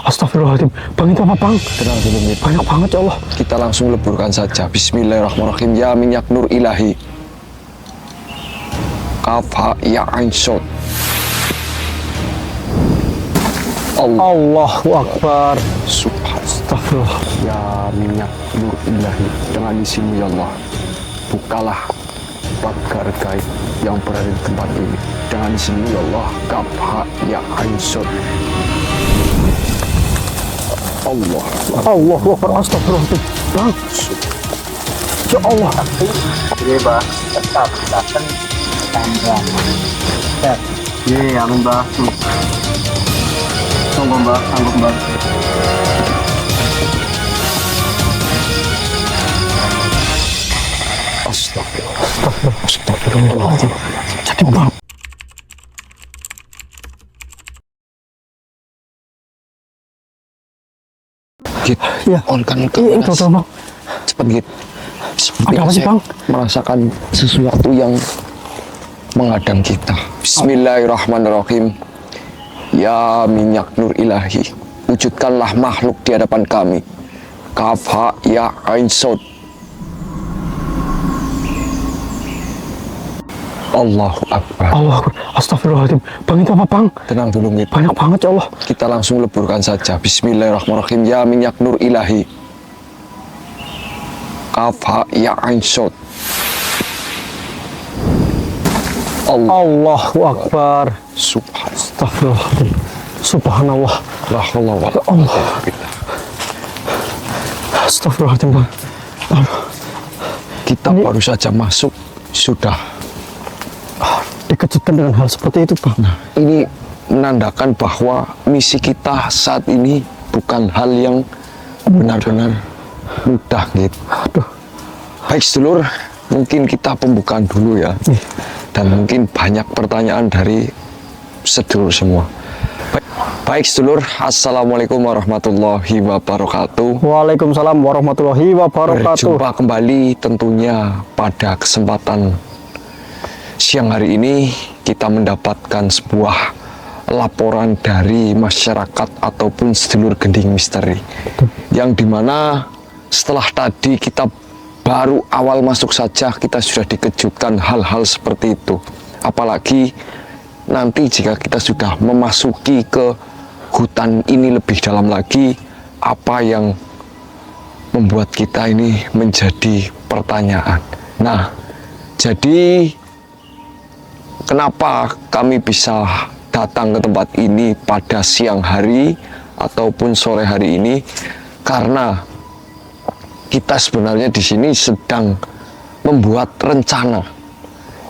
Astagfirullahaladzim. Bang, itu apa bang? Tenang dulu, Mit. Banyak banget ya Allah. Kita langsung leburkan saja. Bismillahirrahmanirrahim. Ya minyak nur ilahi. Kaf ha ya ain sod. Allahu Akbar. Subhan. Astagfirullah. Ya minyak nur ilahi. Dengan isimu ya Allah. Bukalah pagar gaib yang berada di tempat ini. Dengan isimu ya Allah. Kaf ha ya ain sod. Allah. Allahu Akbar. Astagfirullahaladzim. Bang. Ya Allah. Iya, Mbak. Tetap datang tanggal. Iya, amin, Mbak. Tunggu, Mbak. Sanggup, Mbak. Astagfirullahaladzim. Jadi bang. Git, Ya. on kan ke Iya itu atas. bang. Cepet Git. Ada apa sih, Saya Bang? merasakan sesuatu yang menghadang kita. Bismillahirrahmanirrahim. Ya minyak nur ilahi, wujudkanlah makhluk di hadapan kami. Kaf ha ya ain sod. Allahu Akbar. Allahu Akbar. Astagfirullahaladzim. Bang, itu apa bang? Tenang dulu, Mit. Banyak banget ya Allah. Kita langsung leburkan saja. Bismillahirrahmanirrahim. Ya minyak nur ilahi. Kaf ha ya ain sod. Allahu Akbar. Subhan. Astagfirullahaladzim. Subhanallah. La haula wa la Allah. quwwata billah. Astagfirullahaladzim bang. Kita baru saja masuk, sudah. Dikejutkan dengan hal seperti itu bang. Ini menandakan bahwa misi kita saat ini bukan hal yang benar-benar mudah gitu. Aduh. Baik sedulur, mungkin kita pembukaan dulu ya. Dan mungkin banyak pertanyaan dari sedulur semua. Baik sedulur, Assalamualaikum warahmatullahi wabarakatuh. Waalaikumsalam warahmatullahi wabarakatuh. Berjumpa kembali tentunya pada kesempatan siang hari ini kita mendapatkan sebuah laporan dari masyarakat ataupun sedulur gending misteri. Yang dimana setelah tadi kita baru awal masuk saja kita sudah dikejutkan hal-hal seperti itu. Apalagi nanti jika kita sudah memasuki ke hutan ini lebih dalam lagi, apa yang membuat kita ini menjadi pertanyaan. Nah, jadi kenapa kami bisa datang ke tempat ini pada siang hari ataupun sore hari ini? Karena kita sebenarnya di sini sedang membuat rencana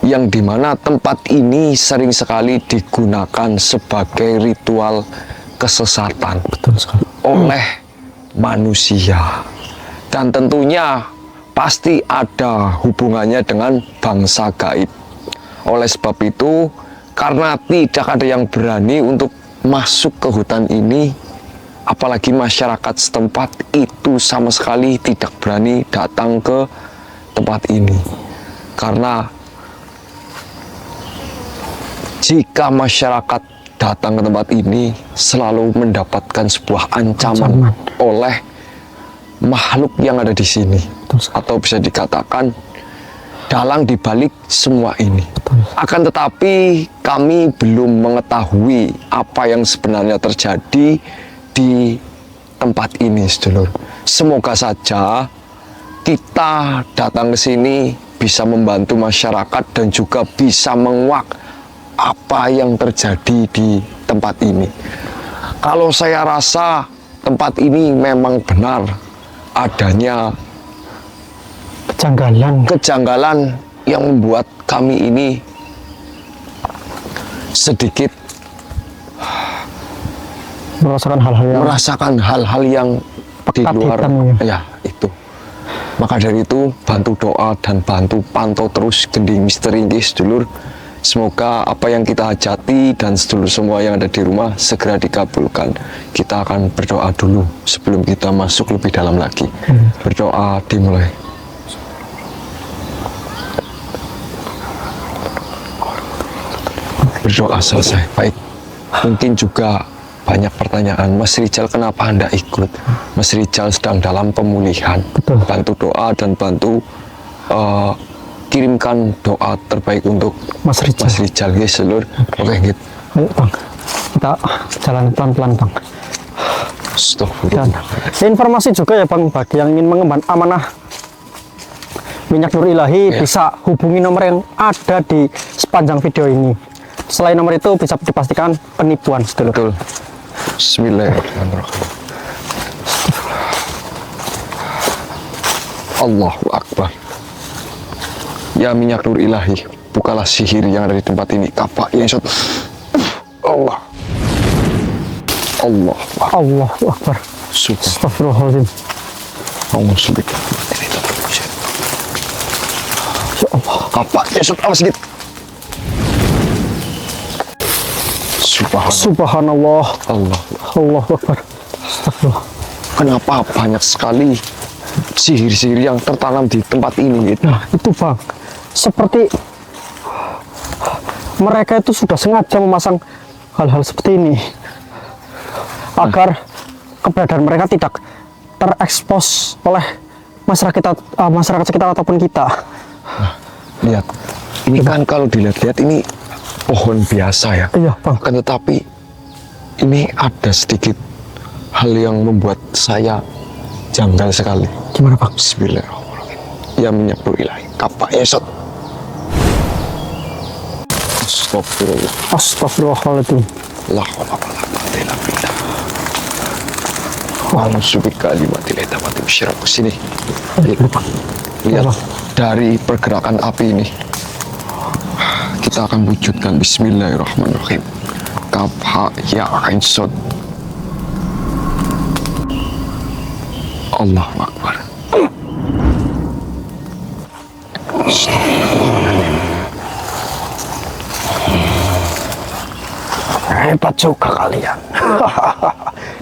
yang dimana tempat ini sering sekali digunakan sebagai ritual kesesatan. Betul sekali. Oleh manusia, dan tentunya pasti ada hubungannya dengan bangsa gaib. Oleh sebab itu, karena tidak ada yang berani untuk masuk ke hutan ini, apalagi masyarakat setempat itu sama sekali tidak berani datang ke tempat ini. Karena jika masyarakat datang ke tempat ini selalu mendapatkan sebuah ancaman oleh makhluk yang ada di sini, atau bisa dikatakan dalang dibalik semua ini. Akan tetapi kami belum mengetahui apa yang sebenarnya terjadi di tempat ini, sedulur. Semoga saja kita datang ke sini bisa membantu masyarakat dan juga bisa menguak apa yang terjadi di tempat ini. Kalau saya rasa tempat ini memang benar adanya kejanggalan yang membuat kami ini sedikit merasakan hal-hal yang di luar ya itu. Maka dari itu bantu doa dan bantu pantau terus gending misteri ini, sedulur. Semoga apa yang kita hajati dan sedulur semua yang ada di rumah segera dikabulkan. Kita akan berdoa dulu sebelum kita masuk lebih dalam lagi. Berdoa dimulai. Berdoa selesai. Baik, mungkin juga banyak pertanyaan. Mas Rijal kenapa Anda ikut? Mas Rijal sedang dalam pemulihan. Betul. Bantu doa dan bantu kirimkan doa terbaik untuk Mas Rijal. Mas Rijal guys, Lur. Oke, gitu. Ayo Bang, kita jalan pelan-pelan Bang. Astagfirullah. Dan informasi juga ya Bang, bagi yang ingin mengemban amanah minyak nur ilahi, bisa hubungi nomor yang ada di sepanjang video ini. Selain nomor itu bisa dipastikan penipuan, sedulur. Betul. Bismillahirrahmanirrahim. Allahu Akbar. Ya minyak nur ilahi, bukalah sihir yang ada di tempat ini. Kapak yang shot. Allah. Allah. Allahu Akbar. Astagfirullahaladzim. Ya Allah. Kapak yang shot. Awas sedikit. Subhanallah. Allah. Allahu Akbar. Astagfirullah. Kenapa banyak sekali sihir-sihir yang tertanam di tempat ini gitu? Nah, itu Bang. Seperti mereka itu sudah sengaja memasang hal-hal seperti ini agar keberadaan mereka tidak terekspos oleh masyarakat sekitar ataupun kita. Nah, lihat. Ini kan kalau dilihat-lihat ini pohon biasa ya. Iya Bang. Akan tetapi ini ada sedikit hal yang membuat saya janggal sekali. Gimana Bang? Bismillahirrahmanirrahim. Ya minyak nur ilahi. Kapak esot. Astagfirullah. Astagfirullahaladzim. La haula wala quwwata illa billah. A'udzubika kalimatil hitamati bisyirah. Sini. Lihat dari pergerakan api ini. Kita akan wujudkan. Bismillahirrahmanirrahim. Kaf ha ya ain sod. Allahu Akbar. Hebat juga kalian.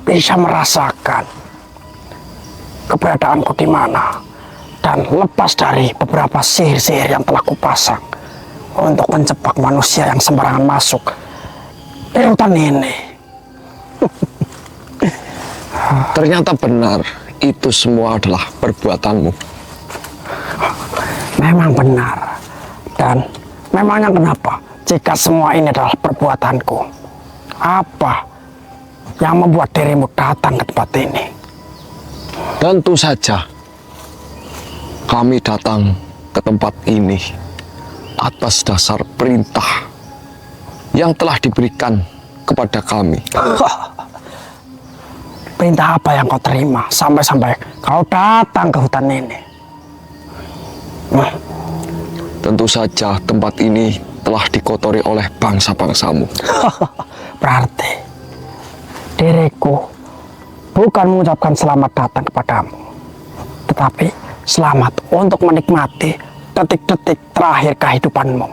Bisa merasakan keberadaanku di mana dan lepas dari beberapa sihir-sihir yang telah kupasang untuk menjebak manusia yang sembarangan masuk di hutan ini. Ternyata benar, itu semua adalah perbuatanmu. Memang benar. Dan memangnya kenapa jika semua ini adalah perbuatanku? Apa yang membuat dirimu datang ke tempat ini? Tentu saja kami datang ke tempat ini atas dasar perintah yang telah diberikan kepada kami. Perintah apa yang kau terima sampai-sampai kau datang ke hutan ini? Tentu saja tempat ini telah dikotori oleh bangsa-bangsamu. Berarti diriku bukan mengucapkan selamat datang kepadamu, tetapi selamat untuk menikmati detik-detik terakhir kehidupanmu.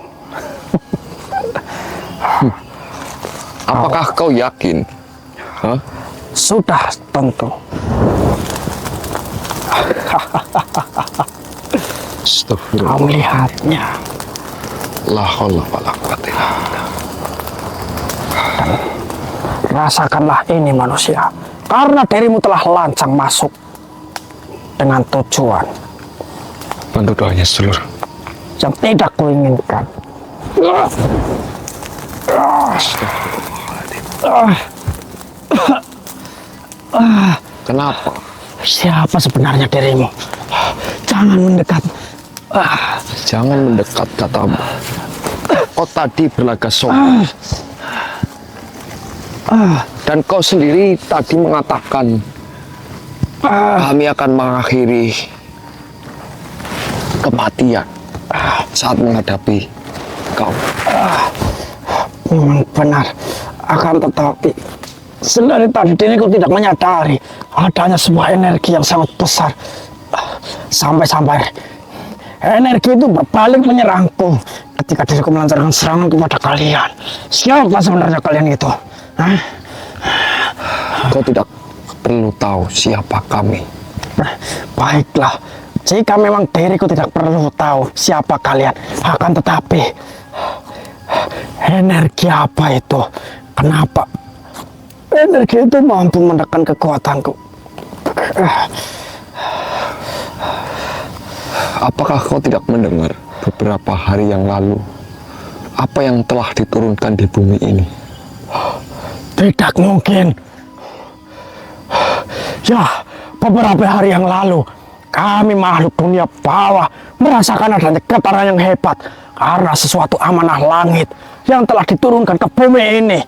Apakah kau yakin? Hah? Sudah tentu. Astagfirullah. Kau melihatnya. La haula wala quwwata illa billah. Rasakanlah ini manusia, karena dirimu telah lancang masuk dengan tujuan Bantu doanya sedulur. yang tidak kuinginkan. Kenapa? Siapa sebenarnya dirimu? Jangan mendekat. Jangan mendekat, katamu. Kau tadi berlaga sombong. Dan kau sendiri tadi mengatakan kami akan mengakhiri kematian saat menghadapi kau. Memang benar. Akan tetapi sedari tadi diriku tidak menyadari adanya sebuah energi yang sangat besar. Sampai-sampai energi itu berbalik menyerangku ketika diriku melancarkan serangan kepada kalian. Siapa sebenarnya kalian itu? Hah? Kau tidak perlu tahu siapa kami. Baiklah, jika memang diriku tidak perlu tahu siapa kalian, akan tetapi energi apa itu? Kenapa Energi itu mampu menekan kekuatanku. Apakah kau tidak mendengar beberapa hari yang lalu apa yang telah diturunkan di bumi ini? Tidak mungkin. Ya, beberapa hari yang lalu kami makhluk dunia bawah merasakan adanya getaran yang hebat karena sesuatu amanah langit yang telah diturunkan ke bumi ini.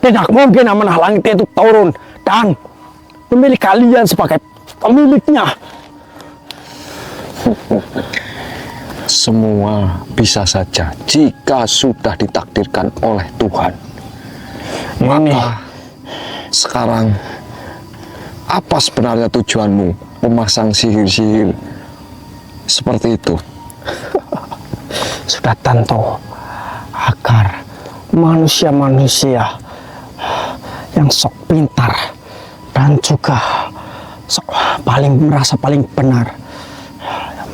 Tidak mungkin amanah langit itu turun dan memilih kalian sebagai pemiliknya. Semua bisa saja jika sudah ditakdirkan oleh Tuhan. Maka sekarang apa sebenarnya tujuanmu memasang sihir-sihir seperti itu? Sudah tentu agar manusia-manusia yang sok pintar dan juga sok merasa paling benar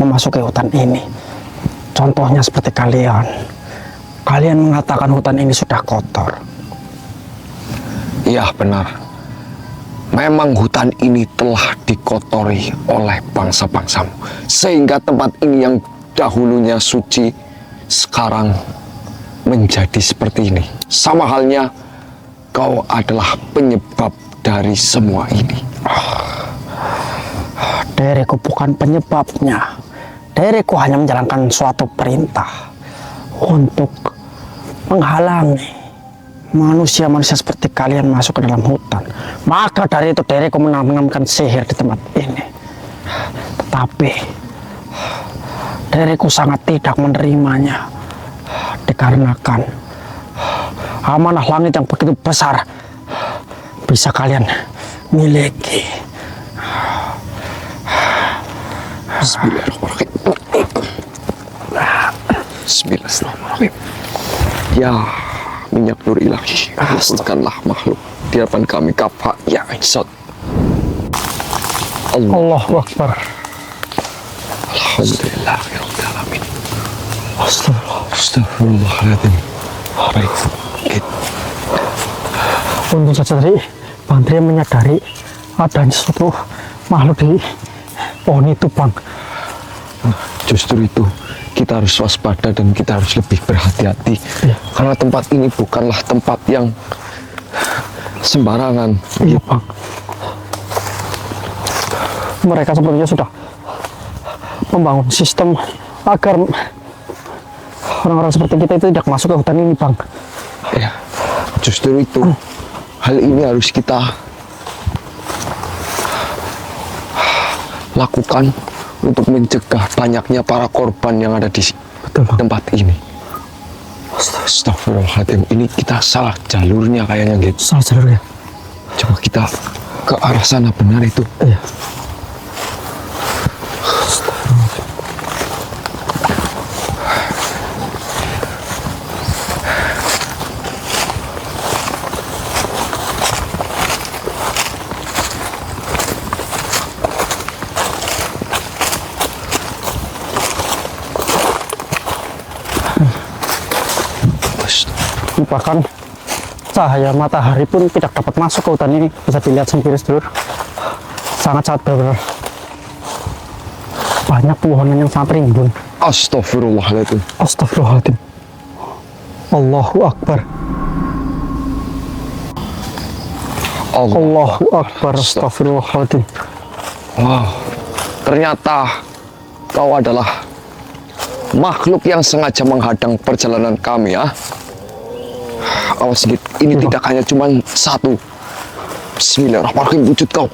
memasuki hutan ini. Contohnya seperti kalian. Kalian mengatakan hutan ini sudah kotor. Iya benar. Memang hutan ini telah dikotori oleh bangsa-bangsamu. Sehingga tempat ini yang dahulunya suci sekarang menjadi seperti ini. Sama halnya kau adalah penyebab dari semua ini. Diriku bukan penyebabnya. Diriku hanya menjalankan suatu perintah untuk menghalangi manusia-manusia seperti kalian masuk ke dalam hutan. Maka dari itu diriku menanamkan sihir di tempat ini. Tetapi diriku sangat tidak menerimanya dikarenakan amanah langit yang begitu besar bisa kalian miliki. Bismillahirrahmanirrahim. Bismillahirrahmanirrahim. Ya minyak nur ilahi, hasilkanlah makhluk di hadapan kami kafa ya Aisyad. Allahu Akbar. Alhamdulillah rabbil alamin. Astagfirullah. Astagfirullahaladzim. Baik. Untung saja tadi Bang Tria menyadari adanya suatu makhluk di pohon itu, Bang. Justru itu kita harus waspada dan kita harus lebih berhati-hati. Iya. Karena tempat ini bukanlah tempat yang sembarangan. Iya, Bang. Mereka sepertinya sudah membangun sistem agar orang-orang seperti kita itu tidak masuk ke hutan ini, Bang. Ya, justru itu hal ini harus kita lakukan untuk mencegah banyaknya para korban yang ada di tempat ini. Astagfirullahaladzim, ini kita salah jalurnya kayaknya gitu. Salah jalurnya. Coba kita ke arah sana, benar itu. Iya. Bahkan cahaya matahari pun tidak dapat masuk ke hutan ini. Bisa dilihat sendiri, sedulur. Sangat-sangat benar. Banyak pepohonan yang sangat rimbun. Astagfirullahaladzim. Astagfirullahaladzim. Allahu Akbar. Allahu Akbar. Astagfirullahaladzim. Wow, ternyata kau adalah makhluk yang sengaja menghadang perjalanan kami, ya. Awas sedikit, ini tidak hanya cuma satu. Bismillahirrahmanirrahim, wujud kau.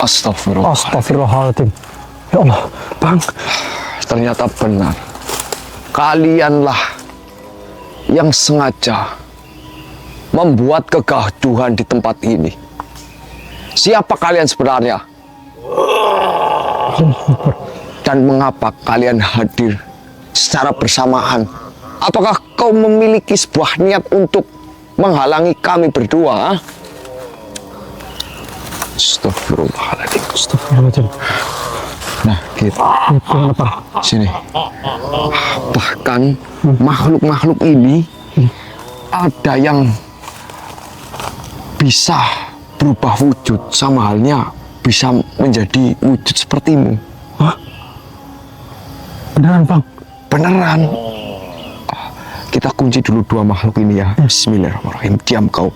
Astagfirullahaladzim. Ya Allah, Bang. Ternyata benar. Kalianlah yang sengaja membuat kegaduhan di tempat ini. Siapa kalian sebenarnya? Dan mengapa kalian hadir secara bersamaan? Apakah kau memiliki sebuah niat untuk menghalangi kami berdua? Astagfirullahaladzim. Astagfirullahaladzim. Nah, gitu. Kenapa? Sini. Bahkan makhluk-makhluk ini ada yang bisa berubah wujud, sama halnya bisa menjadi wujud sepertimu. Hah? Beneran, Bang? Beneran. Kita kunci dulu dua makhluk ini ya. Bismillahirrahmanirrahim. Diam kau.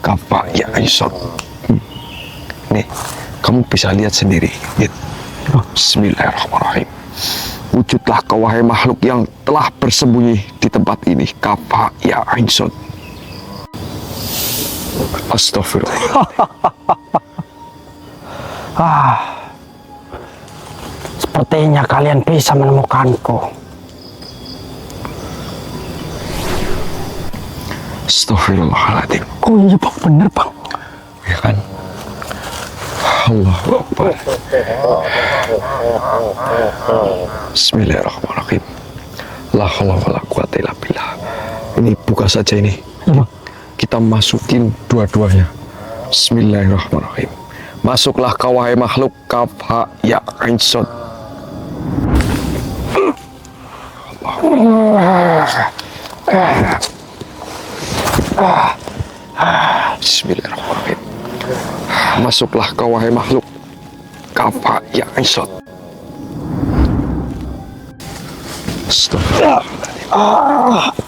Kafa ya Aisyah. Nih, kamu bisa lihat sendiri. Gitu. Bismillahirrahmanirrahim. Wujudlah kau wahai makhluk yang telah bersembunyi di tempat ini. Kafa ya Aisyah. Astagfirullah. Sepertinya kalian bisa menemukanku. Astagfirullahaladzim. Oh iya, Bang, bener, Bang. Ya kan? Allahu Akbar. Bismillahirrahmanirrahim. La haula wala quwata illa billah. Ini buka saja ini. Ya, Bang. Kita masukin dua-duanya. Bismillahirrahmanirrahim. Masuklah kau wahai makhluk kafa ya ainsot. Bismillahirrahmanirrahim. Masuklah kau wahai makhluk kafa ya ainsot. Astagfirullahaladzim.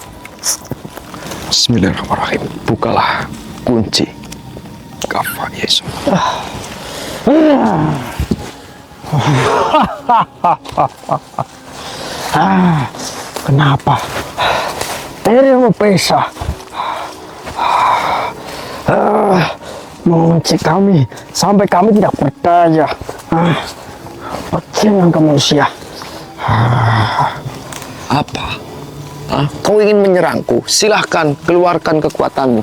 Bismillahirrahmanirrahim. Bukalah kunci kafa ya ainsot. Kenapa dirimu bisa mengunci kami sampai kami tidak berdaya? Bajingan manusia. Apa? Kau ingin menyerangku? Silahkan keluarkan kekuatanmu.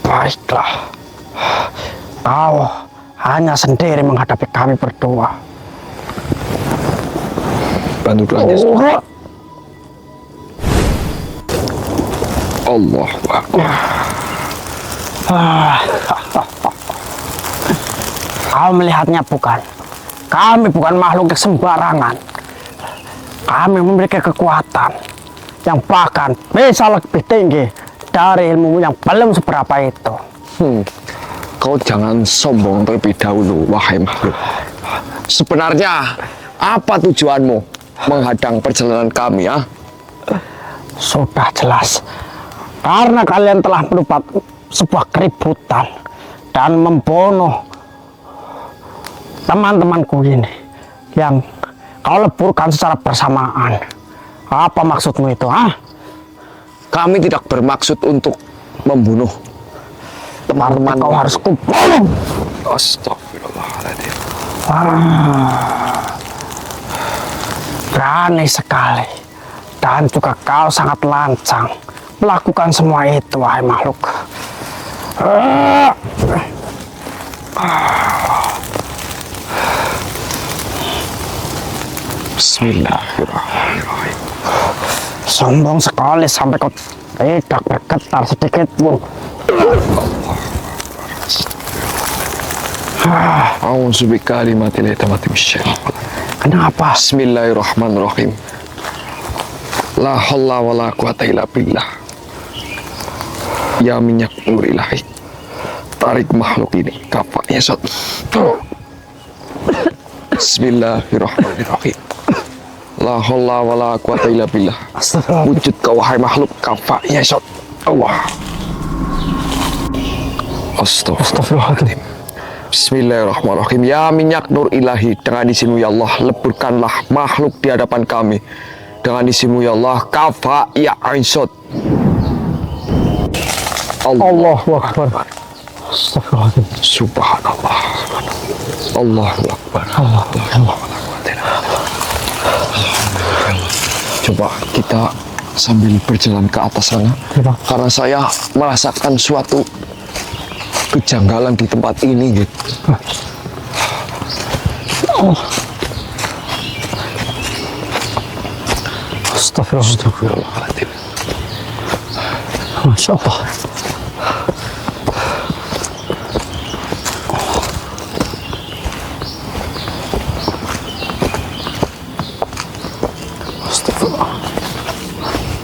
Baiklah, kau hanya sendiri menghadapi kami berdua. Bantu doanya. Allahu Akbar. Kau melihatnya bukan? Kami bukan makhluk yang sembarangan. Kami memiliki kekuatan yang bahkan bisa lebih tinggi dari ilmu yang belum seberapa itu. Kau jangan sombong terlebih dahulu, wahai makhluk. Sebenarnya apa tujuanmu menghadang perjalanan kami, ya? Sudah jelas. Karena kalian telah membuat sebuah keributan dan membunuh teman-temanku ini yang kau leburkan secara bersamaan. Apa maksudmu itu, Kami tidak bermaksud untuk membunuh teman-teman. Kau harus kubunuh. Astagfirullahaladzim. Berani sekali. Dan juga kau sangat lancang melakukan semua itu, wahai makhluk. Bismillahirrahmanirrahim. Sombong sekali sampai kau tidak bergetar sedikit pun. A'udzu bikalimatillahi tammati bisyaitan. Kenapa? Bismillahirrahmanirrahim. La haula wala quwata illa billah. Ya minyak nur ilahi. Tarik makhluk ini kafanya sot. Bismillahirrahmanirrahim. La haula wala quwata illa billah. Wujud kau wahai makhluk kafanya sot. Allah. Astagfirullahaladzim. Bismillahirrahmanirrahim. Ya minyak nur ilahi, dengan izinmu ya Allah, leburkanlah makhluk di hadapan kami. Dengan izinmu ya Allah, kafa ya ainsot. Allahu Akbar. Astagfirullahaladzim. Subhanallah. Allahu Akbar. Coba kita sambil berjalan ke atas sana, karena saya merasakan suatu kejanggalan di tempat ini gitu. Astagfirullahaladzim. Masya Allah.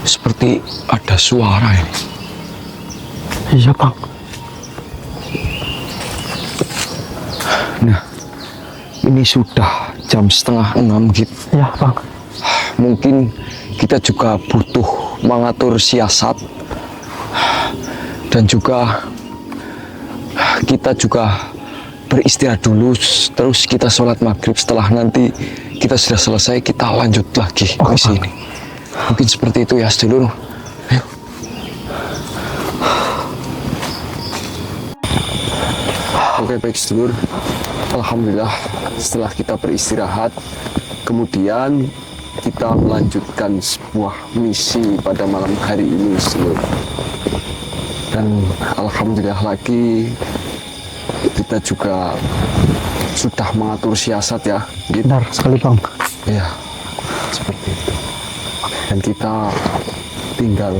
Seperti seperti ada suara ini. Iya bang. Nah, ini sudah jam 5:30 gitu. Iya bang. Mungkin kita juga butuh mengatur siasat, dan juga kita juga beristirahat dulu, terus kita sholat maghrib. Setelah nanti kita sudah selesai, kita lanjut lagi misi ini. Mungkin seperti itu ya sedulur. Ayo. Oke, baik sedulur. Alhamdulillah setelah kita beristirahat, kemudian kita melanjutkan sebuah misi pada malam hari ini sedulur. Dan alhamdulillah lagi kita juga sudah mengatur siasat ya. Benar sekali bang. Ya, seperti itu. Dan kita tinggal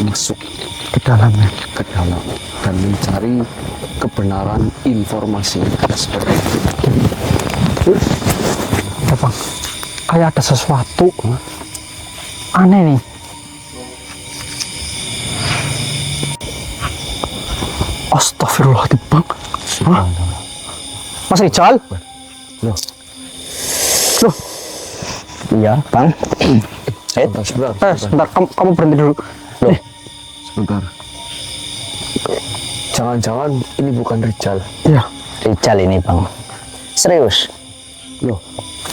masuk Ke dalamnya. ke dalam dan mencari kebenaran informasi seperti itu. Ya bang. Kayak ada sesuatu aneh nih. Astagfirullahaladzim bang. Hah? Mas Rijal? Loh, Loh. Iya bang. sebentar. Sebentar, kamu berhenti dulu. Loh, sebentar. Jangan-jangan ini bukan Rijal. Iya. Rijal ini bang, serius. Loh,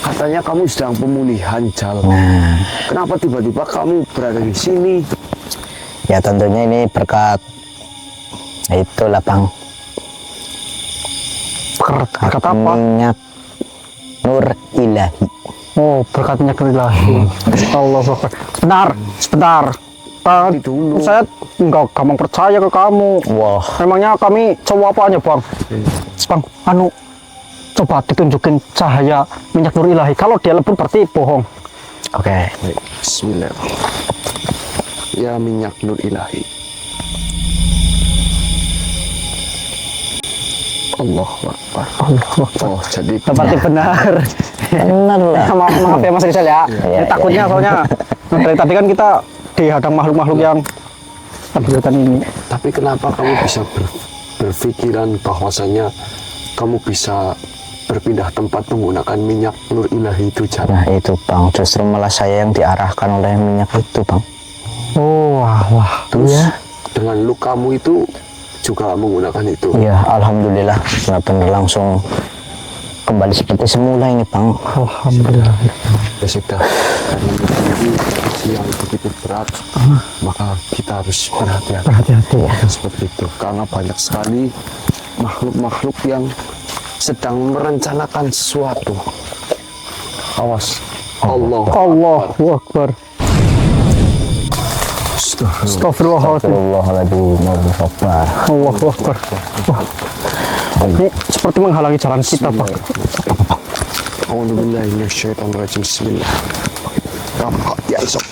katanya kamu sedang pemulihan, Jal. Nah, Kenapa tiba-tiba kamu berada di sini? ya tentunya ini berkat itulah bang, Berkat apa? minyak nur ilahi. Oh, berkat minyak ilahi. Allah Akbar. Sebentar. Dulu. Saya nggak gampang percaya ke kamu. Wah, Memangnya kami cowok apanya bang? Bang, coba ditunjukin cahaya minyak nur ilahi. Kalau dia lebur berarti bohong. oke. Baik, bismillah. Ya minyak nur ilahi. Allahu Akbar. Oh, jadi Berarti benar. Benar lah. Maaf ya Mas Rizal ya. Iya, Ini takutnya soalnya dari tadi kan kita dihadang makhluk-makhluk yang kegiatan ini. tapi kenapa kamu bisa berpikiran bahwasanya kamu bisa berpindah tempat menggunakan minyak nur ilahi itu, Jal? Nah itu bang, justru malah saya yang diarahkan oleh minyak itu bang. Oh, wah. Terus Iya. dengan lukamu itu juga menggunakan itu. Iya, alhamdulillah benar-benar langsung kembali seperti semula ini bang. Alhamdulillah. Ya sudah, karena ini yang begitu berat, maka kita harus berhati-hati. Berhati-hati ya. Seperti itu, karena banyak sekali makhluk-makhluk yang sedang merencanakan sesuatu. Awas, Allah. Allahu Akbar. Astagfirullahaladzim. Astagfirullahaladzim. Akbar. Allahu Akbar. Wah. Ini seperti menghalangi jalan kita, Pak. Alhamdulillah, bismillah. Ya, isok.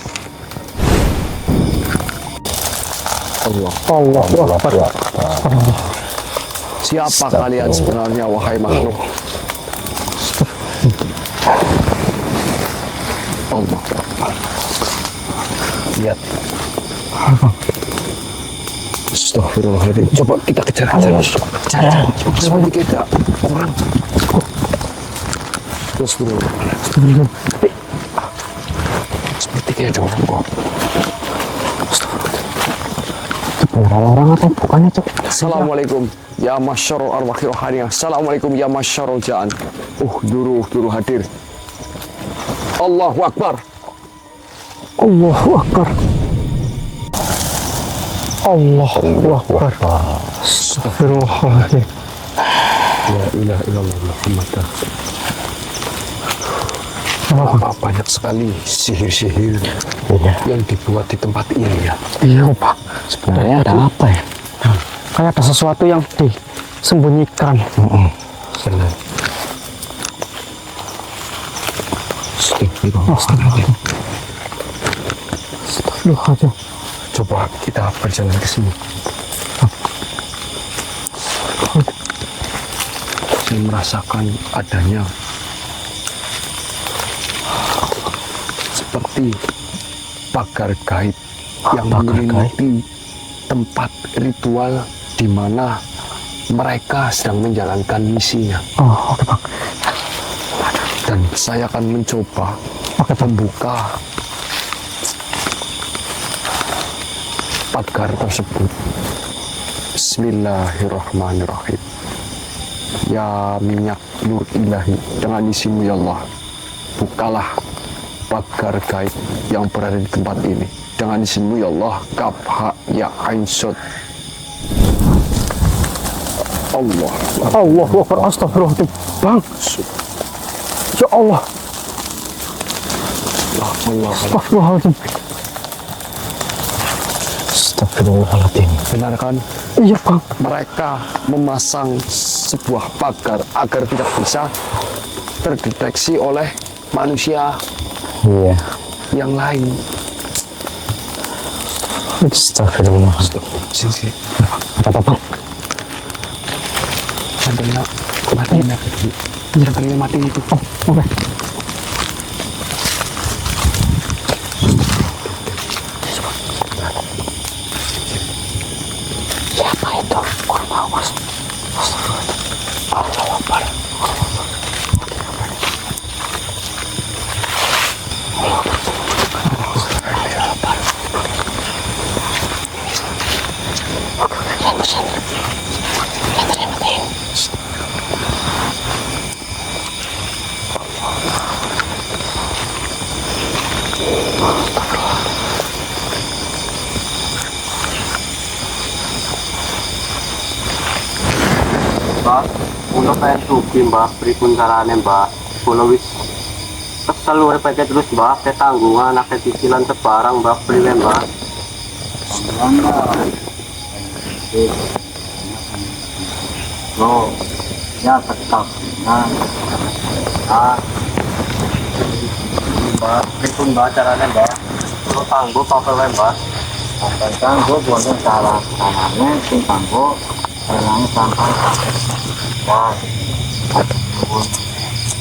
Allahu Akbar. Siapa kalian sebenarnya, wahai makhluk? Allah Akbar. Lihat. Astagfirullahaladzim. Coba kita kejar. Seperti kita. Orang. Astagfirullahaladzim. Seperti kayak ada orang kok. Orang atau bukannya cok? Assalamualaikum ya masyarul arwahi rohaniah. Assalamualaikum ya masyarul jaan. Duru hadir. Allahu Akbar. Allahu Akbar. Allahu Akbar. Astagfirullahaladzim. La ilaha illallah Muhammad. Apa? Banyak sekali sihir-sihir yang dibuat di tempat ini ya. Iya, Pak. Sebenarnya ada apa ya? Kayak ada sesuatu yang disembunyikan. Benar. Astagfirullahaladzim. Astagfirullahaladzim. Coba kita berjalan ke sini. Saya merasakan adanya seperti pagar gaib yang menyelimuti tempat ritual di mana mereka sedang menjalankan misinya. Oh, oke Bang. Dan saya akan mencoba membuka pagar tersebut. Bismillahirrahmanirrahim. Ya minyak nur ilahi, dengan isimu ya Allah, bukalah pagar gaib yang berada di tempat ini. Dengan isimu ya Allah, kaf ha ya ain sod. Allah. Allah Akbar, astagfirullahaladzim. Bang. Ya Allah. Allah. Astagfirullahaladzim. Astagfirullahaladzim. Benar kan? Iya Bang. Mereka memasang sebuah pagar agar tidak bisa terdeteksi oleh manusia Iya. yang lain. Astagfirullahaladzim. Sini. Apa Bang? Sambilnya matiin ya. Sambilnya matiin itu. Oh, oke. Siapa itu? Kurang awas. Allah Akbar. Mbak, kulo pengen sugi mbak, pripun carane mbak. Kulo wis kesel urip aja terus mbak, ketanggungan, akeh cicilan sebarang mbak, priwe mbak. Lo, ya tetap. Nah, mbak, pripun mbak carane mbak. Kulo tangguh apa wae mbak? Tangguh buatan cara carane sing tangguh. Selang sampai dan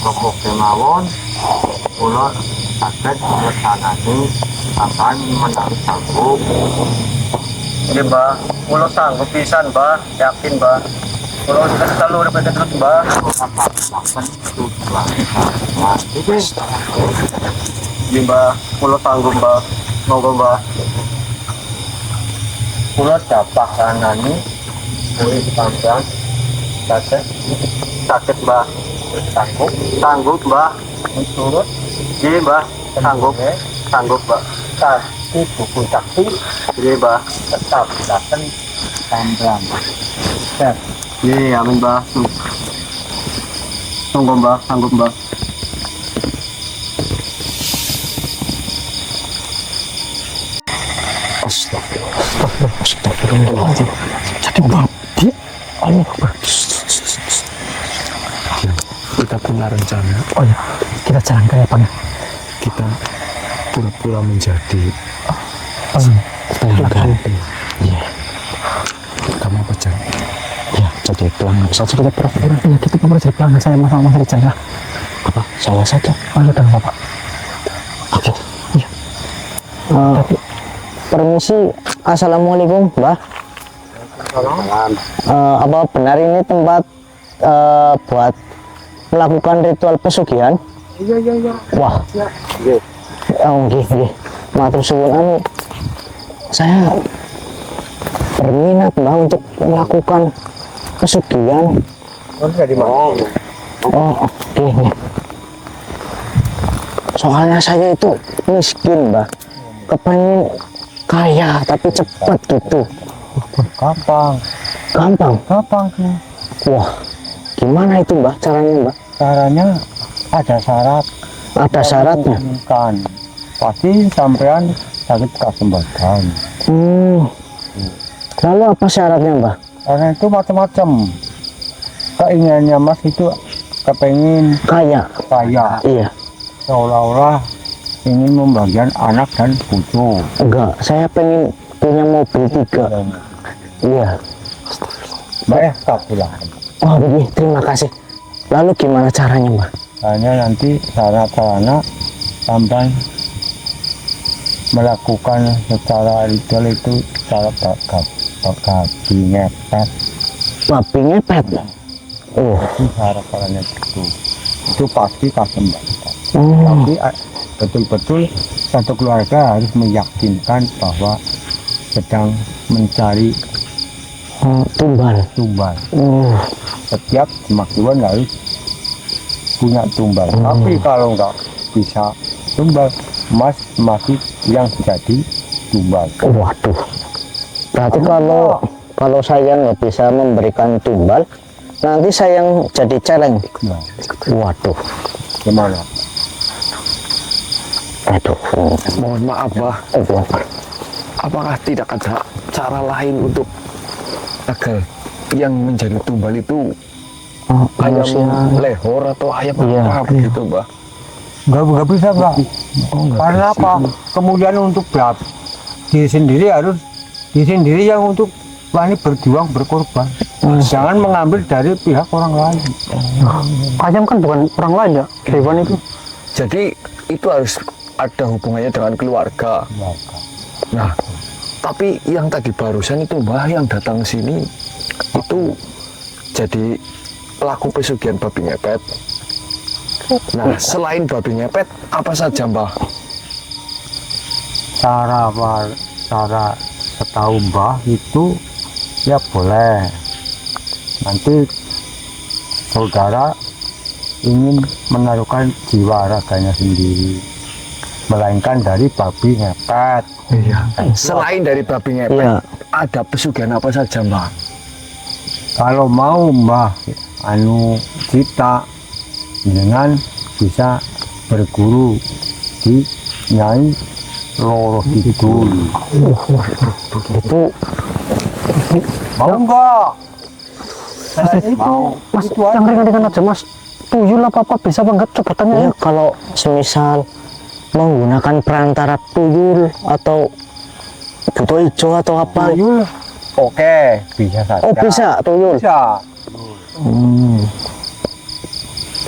rokok kemawon pulau sakit melaksanakan sampai menarik sanggup. Ini mbak, pulau sanggup pisan mbak, yakin mbak. Pulau selalu repete terus mbak. Ini mbak, pulau sanggup mbak, monggo mbak. Pulau dapat kanani. Boleh dipanjang, sakit mbak, sanggup mbak, turut, iya mbak, sanggup mbak, sakit buku sakti, iya mbak, tetap datang panjang, iya amin mbak, tunggu mbak, sanggup mbak. Astagfirullahaladzim. Sakit Bang. Allah Akbar. Kita punya rencana. Oh ya, kita jalan kayak Bang. Kita pura-pura menjadi Iya. kamu apa Jan? Ya, jadi pelanggan saja kita pura-pura. Iya, kita pura jadi pelanggan saya sama Mas Rizal ya. Apa? Saya saja. Oh ya, Bapak. Oke. Iya. Tapi permisi, assalamualaikum, Mbah. Apa benar ini tempat buat melakukan ritual pesugihan? Iya. Wah. Oh, nggih. Matur suwun anu. Saya berminat Mbah untuk melakukan pesugihan. Oh, oke. Soalnya saya itu miskin, Mbah. Kepengen kaya tapi cepat gitu. Gampang. sih. Wah, gimana itu Mbah caranya, Mbah? Caranya ada syarat. Ada syaratnya. Kan pasti sampean sakit kesempatan. Lalu apa syaratnya, Mbah? Karena itu macam-macam. Keinginannya Mas itu kepengen Kaya. Iya. seolah-olah ingin membagian anak dan cucu. Enggak, saya pengen punya mobil 3. Iya. Mbak tak pulang. Oh, begini, terima kasih. Lalu gimana caranya, Mbah? Hanya nanti sarana sampai melakukan secara ritual itu cara babi ngepet. Babi ngepet. Oh. Itu cara-caranya itu pasti kasembatan. Hmm. Tapi betul-betul satu keluarga harus meyakinkan bahwa sedang mencari Tumbal. tumbal. Oh. Setiap kemajuan harus punya tumbal. Tapi kalau nggak bisa tumbal, mas masih yang jadi tumbal. Waduh. Berarti kalau saya nggak bisa memberikan tumbal, nanti saya yang jadi celeng. Nah, Waduh. gimana? Aduh. Mohon maaf, Bah. Apakah tidak ada cara lain untuk agar yang menjadi tumbal itu ayam lehor atau ayam Iya, apa begitu, Bah? Nggak bisa, Pak. Karena apa? Kemudian untuk diri sendiri yang untuk wani berjuang berkorban. Jangan mengambil dari pihak orang lain. Ayam kan bukan orang lain ya, hewan itu. Jadi itu harus ada hubungannya dengan keluarga. Nah, tapi yang tadi barusan itu Mbah yang datang sini itu jadi pelaku pesugihan babi ngepet. Nah, selain babi ngepet, apa saja Mbah? Cara setahu Mbah itu ya boleh. Nanti saudara ingin menaruhkan jiwa raganya sendiri, melainkan dari babi ngepet. Iya. Selain dari babi ngepet, Iya. ada pesugihan apa saja Mbah? Kalau mau Mbah kita dengan bisa berguru di Nyai Loro Kidul. Itu Mau enggak? Mau. Mas, Itu yang aja. ringan-ringan aja mas. Tuyul apa bisa apa enggak? Coba tanya ya ya. kalau semisal menggunakan perantara tuyul atau buto hijau atau apa. Tuyul. Oke, bisa saja. Oh bisa tuyul. Bisa.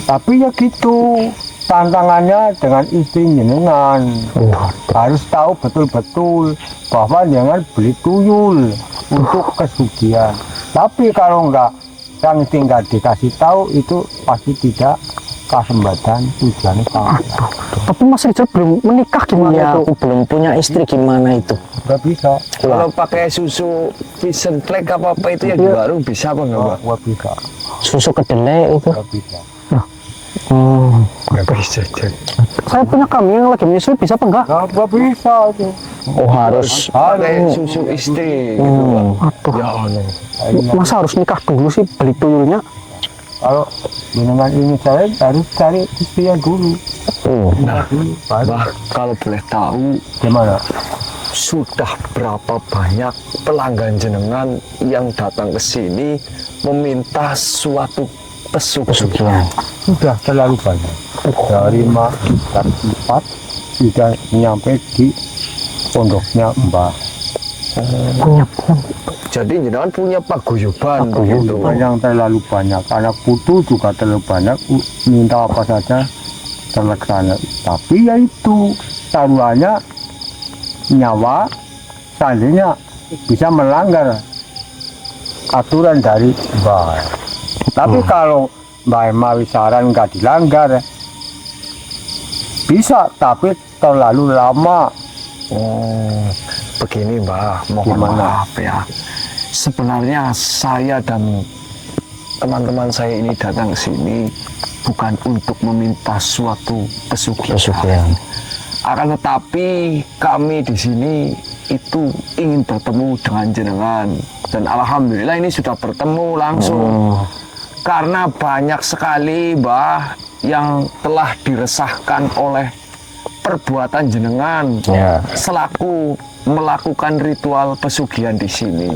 Tapi ya gitu, tantangannya dengan istri jenengan. Harus tahu betul-betul bahwa jangan beli tuyul untuk kesugihan. Tapi kalau enggak, yang tinggal dikasih tahu itu pasti tidak kasembatan tujuannya sama. Tapi Mas Rizal belum menikah gimana Iya, itu? aku belum punya istri, gimana itu? Enggak bisa. Kalau pakai susu Vision Flag apa itu yang di warung bisa apa enggak Mbah? Enggak bisa. Susu kedelai itu. Enggak bisa. Enggak bisa. Saya punya kambing yang lagi menyusui, bisa apa enggak? Enggak bisa itu. Oh harus. Pakai susu istri gitu Mbah. Aduh, Ya Allah. masa harus nikah dulu sih beli tuyulnya? Kalau jenengan ini saya harus cari istri yang dulu. Nah, Baru Mbah, kalau boleh tahu gimana? sudah berapa banyak pelanggan jenengan yang datang ke sini meminta suatu pesugihan? Sudah terlalu banyak. Dari dan 4 sudah nyampe di pondoknya Mbah. Jadi jenengan punya paguyuban begitu. Yang terlalu banyak, anak putu juga terlalu banyak, minta apa saja terlaksana. Tapi ya itu taruhannya nyawa, seandainya bisa melanggar aturan dari Mbah. Tapi kalau Mbah Mawi saran nggak dilanggar, bisa, tapi terlalu lama. Oh, begini Mbah, mohon Gimana? maaf ya. Sebenarnya saya dan teman-teman saya ini datang ke sini bukan untuk meminta suatu pesugihan. Akan tetapi kami di sini itu ingin bertemu dengan jenengan dan alhamdulillah ini sudah bertemu langsung. Karena banyak sekali Mbah yang telah diresahkan oleh perbuatan jenengan selaku melakukan ritual pesugihan di sini.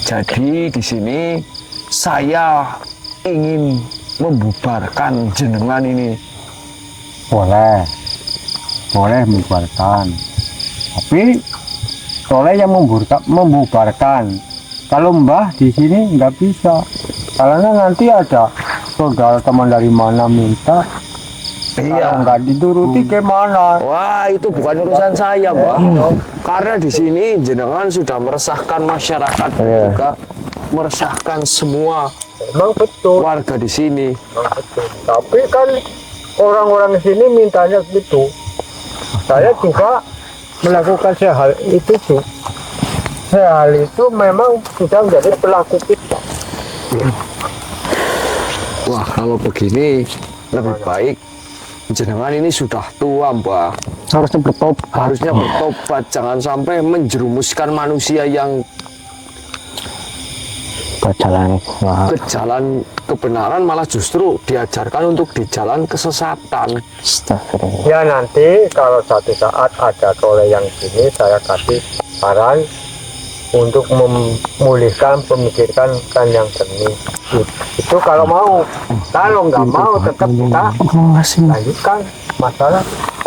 Jadi di sini saya ingin membubarkan jenengan ini. Boleh membubarkan, tapi boleh yang membubarkan. Kalau Mbah di sini nggak bisa, karena nanti ada saudara teman dari mana minta Kalau nggak dituruti gimana? Wah, itu bukan urusan saya, Mbak. Karena di sini jenengan sudah meresahkan masyarakat dan juga meresahkan semua Emang betul. warga di sini. Emang betul. Tapi kan orang-orang di sini mintanya gitu. Saya juga melakukan hal itu tuh. Hal itu memang sudah menjadi pelaku kita. Wah, kalau begini lebih baik jenengan ini sudah tua, Mbak. Harusnya bertobat. Harusnya bertobat, jangan sampai menjerumuskan manusia yang ke jalan wah, ke jalan kebenaran, malah justru diajarkan untuk di jalan kesesatan. astagfirullah. Ya nanti kalau satu saat ada toleh yang gini, saya kasih saran untuk memulihkan pemikiran kan yang jernih. Itu kalau mau. Kalau nggak mau tetap kita lanjutkan masalah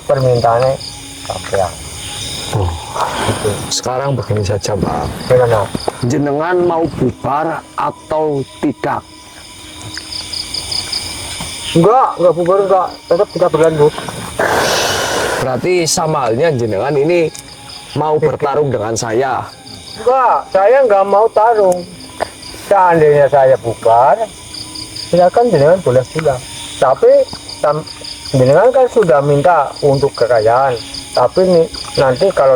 permintaannya sampai. Sekarang begini saja, Mbak. Gimana? Jenengan mau bubar atau tidak? Enggak bubar enggak. Tetap kita berlanjut. Berarti sama halnya jenengan ini mau bertarung dengan saya. Enggak, saya nggak mau tarung. Seandainya saya bubar, silakan jenengan boleh pulang. Tapi jenengan kan sudah minta untuk kekayaan. Tapi nanti kalau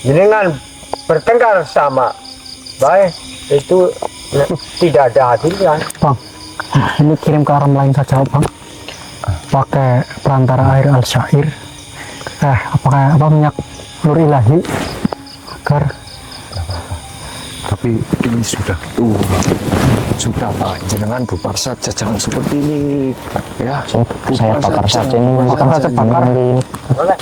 jenengan bertengkar sama baik itu tidak ada hasilnya. Bang, ini kirim ke orang lain saja, Bang. Pakai perantara air al-syair. Apakah minyak nur ilahi agar. Tapi ini sudah sudah, Pak. Jenengan bubar saja, jangan seperti ini, ya. Saya bakar saja ini, Bakar saja, bakar. Boleh.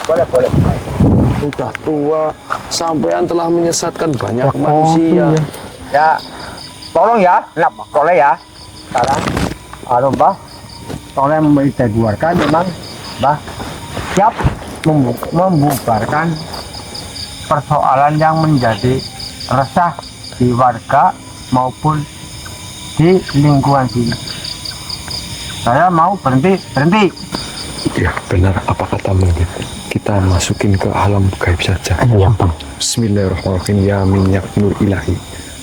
Sudah tua, sampean telah menyesatkan banyak manusia. Ya, tolong ya, nak boleh ya. Sekarang, Mbah, tolong dikeluarkan memang, Mbah, siap membubarkan persoalan yang menjadi resah di warga maupun di lingkungan sini. Saya mau berhenti. Ya, benar apa katamu. Kita masukin ke alam gaib saja. Iya, Bang. Bismillahirrahmanirrahim. Ya minyak nur ilahi,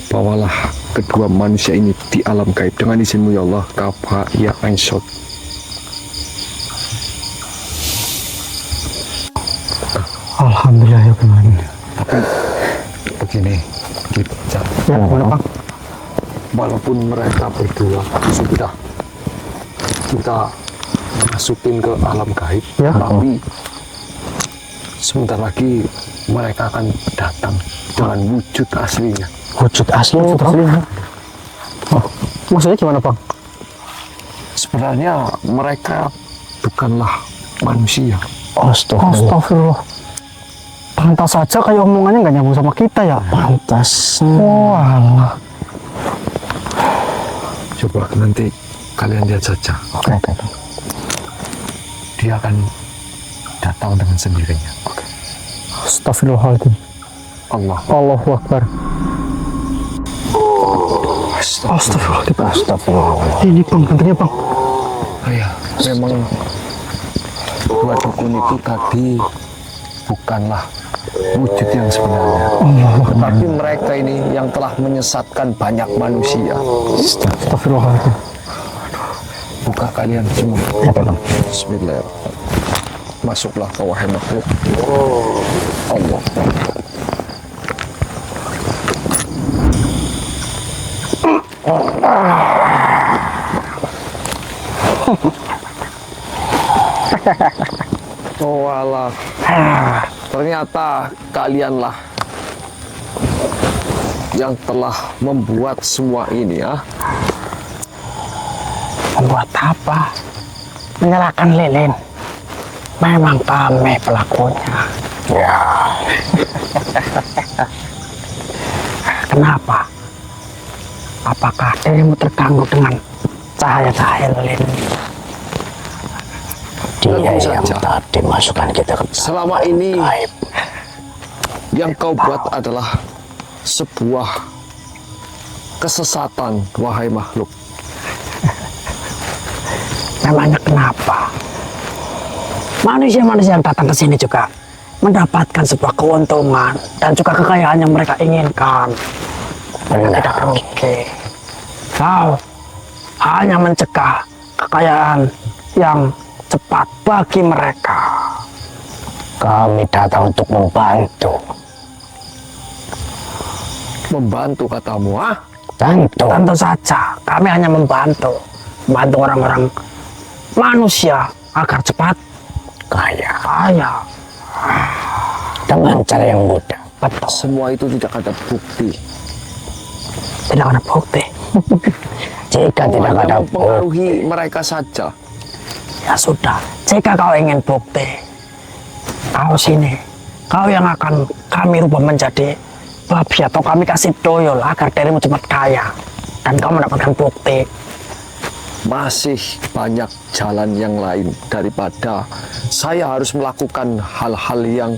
bawalah kedua manusia ini di alam gaib dengan izinmu ya Allah. Kafa ya ainsot. Alhamdulillah ya Bang. Tapi begini, kita, Ya, boleh, Bang. walaupun mereka berdua sudah kita masukin ke alam gaib, Ya. tapi sebentar lagi mereka akan datang dengan wujud aslinya. Wujud asli nih, Bang. Oh, maksudnya gimana, Bang? Sebenarnya mereka bukanlah manusia. Astagfirullah. Pantas saja kayak omongannya nggak nyambung sama kita ya. Pantas. Walah. Coba nanti kalian lihat saja, Oke. dia akan datang dengan sendirinya. Astagfirullahaladzim. Allahu Akbar. Astagfirullah. Ini Bang, tentunya Bang. Ya, memang dua dukun itu tadi bukanlah wujud yang sebenarnya, tetapi mereka ini yang telah menyesatkan banyak manusia. Astagfirullahaladzim. Buka kalian semua. Ya, Bang. Bismillahirrahmanirrahim. Masuklah ke wahai makhluk Allah. Oh alah, ternyata kalianlah yang telah membuat semua ini ya. Membuat apa? Menyalahkan lilin. Memang kami pelakunya. Ya. Kenapa? Apakah dirimu terganggu dengan cahaya-cahaya lilin? Dia Tentu yang saja. tadi masukkan kita ke Selama ini gaib. yang kau buat adalah sebuah kesesatan, wahai makhluk. Memangnya kenapa? manusia-manusia yang datang ke sini juga mendapatkan sebuah keuntungan dan juga kekayaan yang mereka inginkan. Mereka tidak rugi. Kau hanya mencegah kekayaan yang cepat bagi mereka. Kami datang untuk membantu. Membantu katamu, ah? Tentu. Tentu saja, kami hanya membantu orang-orang manusia agar cepat kaya. Dengan cara yang mudah. Betul. Semua itu tidak ada bukti. Tidak ada bukti. Jika tidak Hanya ada bukti, mempengaruhi mereka saja. Ya sudah, jika kau ingin bukti, kau sini. Kau yang akan kami rubah menjadi babi atau kami kasih toyol agar dirimu cepat kaya dan kau mendapatkan bukti. Masih banyak jalan yang lain daripada saya harus melakukan hal-hal yang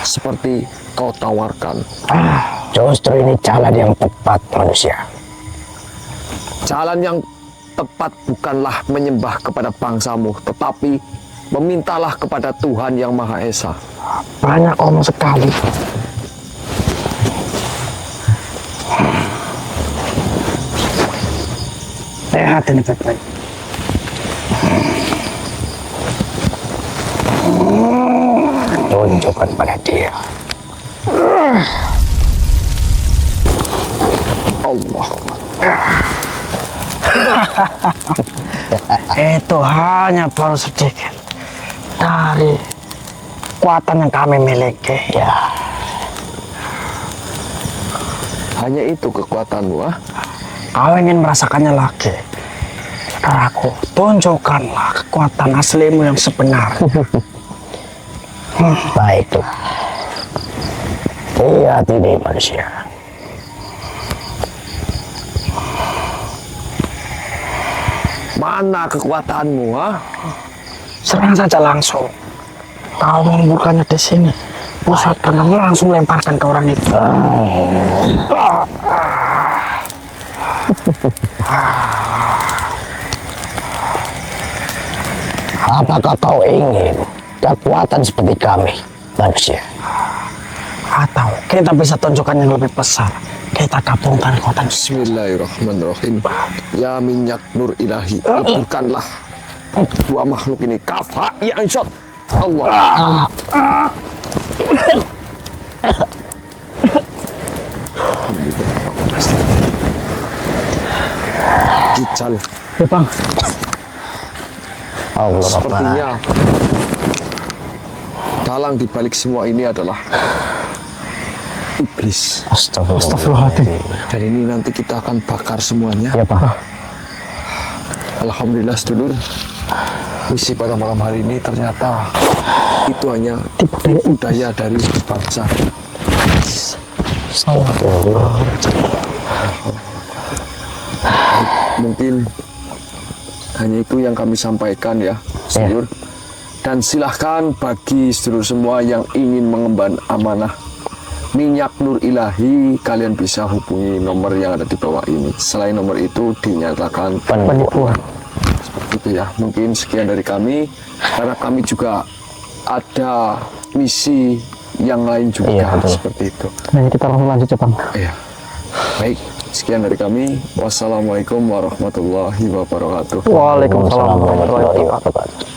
seperti kau tawarkan. justru ini jalan yang tepat manusia. Jalan yang tepat bukanlah menyembah kepada bangsamu, tetapi memintalah kepada Tuhan yang Maha Esa. Banyak omong sekali. Lihat ini baik-baik. Tunjukkan pada dia. Allah. Itu hanya baru sedikit dari kekuatan yang kami miliki. Ya, Hanya itu kekuatanmu, ah? Kau ingin merasakannya lagi? Saudaraku, tunjukkanlah kekuatan aslimu yang sebenarnya. baiklah. Lihat ini manusia. Mana kekuatanmu, ah? Serang saja langsung. Kau menguburkannya di sini. Pusatkan dan langsung lemparkan ke orang itu. Apakah kau ingin kekuatan seperti kami, manusia? Atau kita bisa tunjukkan yang lebih besar. Kita gabungkan kekuatan. Bismillahirrahmanirrahim. Ya minyak nur ilahi, leburkanlah dua makhluk ini. Kafa ya ansyad. Allah. Gical. Ya bang, Allah Rabbana. Sepertinya dalang dibalik semua ini adalah iblis. astagfirullahaladzim. Dan ini nanti kita akan bakar semuanya. Ya Pak. Alhamdulillah sedulur, misi pada malam hari ini ternyata itu hanya tipu daya dari bangsa. Mungkin hanya itu yang kami sampaikan ya, sedulur. Dan silahkan bagi sedulur semua yang ingin mengemban amanah minyak nur ilahi, kalian bisa hubungi nomor yang ada di bawah ini. Selain nomor itu dinyatakan Penipuan. seperti itu ya. Mungkin sekian dari kami, karena kami juga ada misi yang lain juga. Iya, betul. Seperti itu. Nah, kita langsung lanjut ya bang. Iya. Baik, sekian dari kami. Wassalamualaikum warahmatullahi wabarakatuh. Waalaikumsalam warahmatullahi wabarakatuh.